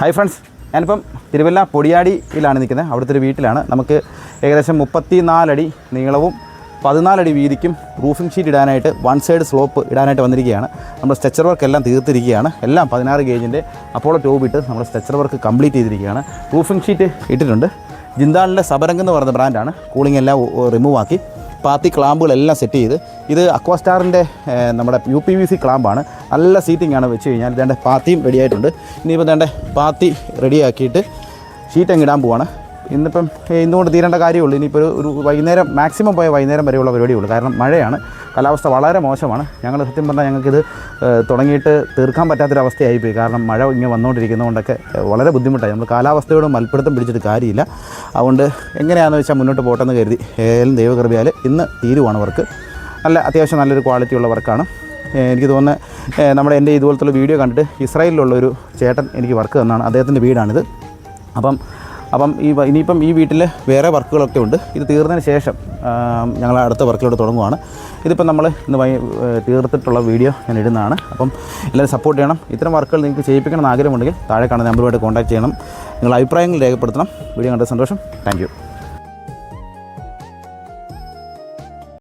Hi friends, ഞാനിപ്പം തിരുവല്ല പൊടിയാടിയിലാണ് നിൽക്കുന്നത്. അവിടുത്തെ ഒരു വീട്ടിലാണ്. നമുക്ക് ഏകദേശം 34 അടി നീളവും 14 അടി വീതിക്കും റൂഫിംഗ് ഷീറ്റ് ഇടാനായിട്ട് വൺ സൈഡ് സ്ലോപ്പ് ഇടാനായിട്ട് വന്നിരിക്കുകയാണ്. നമ്മൾ സ്ട്രെച്ചർ വർക്ക് എല്ലാം തീർത്തിരിക്കുകയാണ്. എല്ലാം 16 ഗേജിൻ്റെ അപ്പോളോ ട്യൂബ് ഇട്ട് നമ്മൾ സ്ട്രെച്ചർ വർക്ക് കംപ്ലീറ്റ് ചെയ്തിരിക്കുകയാണ്. റൂഫിംഗ് ഷീറ്റ് ഇട്ടിട്ടുണ്ട്. ജിന്ദാളിൻ്റെ സബരംഗ് എന്ന് പറയുന്ന ബ്രാൻഡാണ്. കൂളിംഗ് എല്ലാം റിമൂവ് ആക്കി പാത്തി ക്ലാമ്പുകളെല്ലാം സെറ്റ് ചെയ്ത്, ഇത് അക്വാസ്റ്റാറിൻ്റെ നമ്മുടെ UPVC ക്ലാമ്പാണ്. നല്ല സീറ്റിംഗ് ആണ് വെച്ച് കഴിഞ്ഞാൽ. ഇതേണ്ട പാത്തിയും റെഡി ആയിട്ടുണ്ട്. ഇനിയിപ്പോൾ ഇതേണ്ട പാത്തി റെഡിയാക്കിയിട്ട് ഷീറ്റ് അങ്ങ് ഇടാൻ പോവാണ്. ഇന്നിപ്പം ഇന്നുകൊണ്ട് തീരേണ്ട കാര്യമുള്ളൂ. ഇനിയിപ്പോൾ ഒരു വൈകുന്നേരം, മാക്സിമം പോയ വൈകുന്നേരം വരെയുള്ള പരിപാടിയുള്ളൂ. കാരണം മഴയാണ്, കാലാവസ്ഥ വളരെ മോശമാണ്. ഞങ്ങൾ സത്യം പറഞ്ഞാൽ ഞങ്ങൾക്കിത് തുടങ്ങിയിട്ട് തീർക്കാൻ പറ്റാത്തൊരവസ്ഥയായിപ്പോയി. കാരണം മഴ ഇങ്ങനെ വന്നുകൊണ്ടിരിക്കുന്നതുകൊണ്ടൊക്കെ വളരെ ബുദ്ധിമുട്ടായി. നമ്മൾ കാലാവസ്ഥയോട് മൽപ്പിടുത്തം പിടിച്ചിട്ട് കാര്യമില്ല. അതുകൊണ്ട് എങ്ങനെയാണെന്ന് വെച്ചാൽ മുന്നോട്ട് പോട്ടെന്ന് കരുതി ഏതായാലും ദൈവകൃപയാൽ ഇന്ന് തീരുവാണ് വർക്ക്. അത്യാവശ്യം നല്ലൊരു ക്വാളിറ്റിയുള്ള വർക്കാണ്. എനിക്ക് തോന്നുന്നത് നമ്മുടെ എൻ്റെ ഇതുപോലത്തുള്ള വീഡിയോ കണ്ടിട്ട് ഇസ്രായേലിലുള്ളൊരു ചേട്ടൻ എനിക്ക് വർക്ക് തന്നാണ്. അദ്ദേഹത്തിൻ്റെ വീടാണിത്. അപ്പം ഇനിയിപ്പം ഈ വീട്ടിൽ വേറെ വർക്കുകളൊക്കെ ഉണ്ട്. ഇത് തീർന്നതിന് ശേഷം ഞങ്ങൾ അടുത്ത വർക്കിലോട്ട് തുടങ്ങുകയാണ്. ഇതിപ്പം നമ്മൾ ഇന്ന് തീർത്തിട്ടുള്ള വീഡിയോ ഞാൻ ഇടുന്നതാണ്. അപ്പം എല്ലാവരും സപ്പോർട്ട് ചെയ്യണം. ഇത്തരം വർക്കുകൾ നിങ്ങൾക്ക് ചെയ്യിപ്പിക്കണമെന്ന് ആഗ്രഹമുണ്ടെങ്കിൽ താഴെ കാണുന്ന നമ്പറുമായിട്ട് കോൺടാക്ട് ചെയ്യണം. നിങ്ങളുടെ അഭിപ്രായങ്ങൾ രേഖപ്പെടുത്തണം. വീഡിയോ കണ്ട സന്തോഷം. Thank you.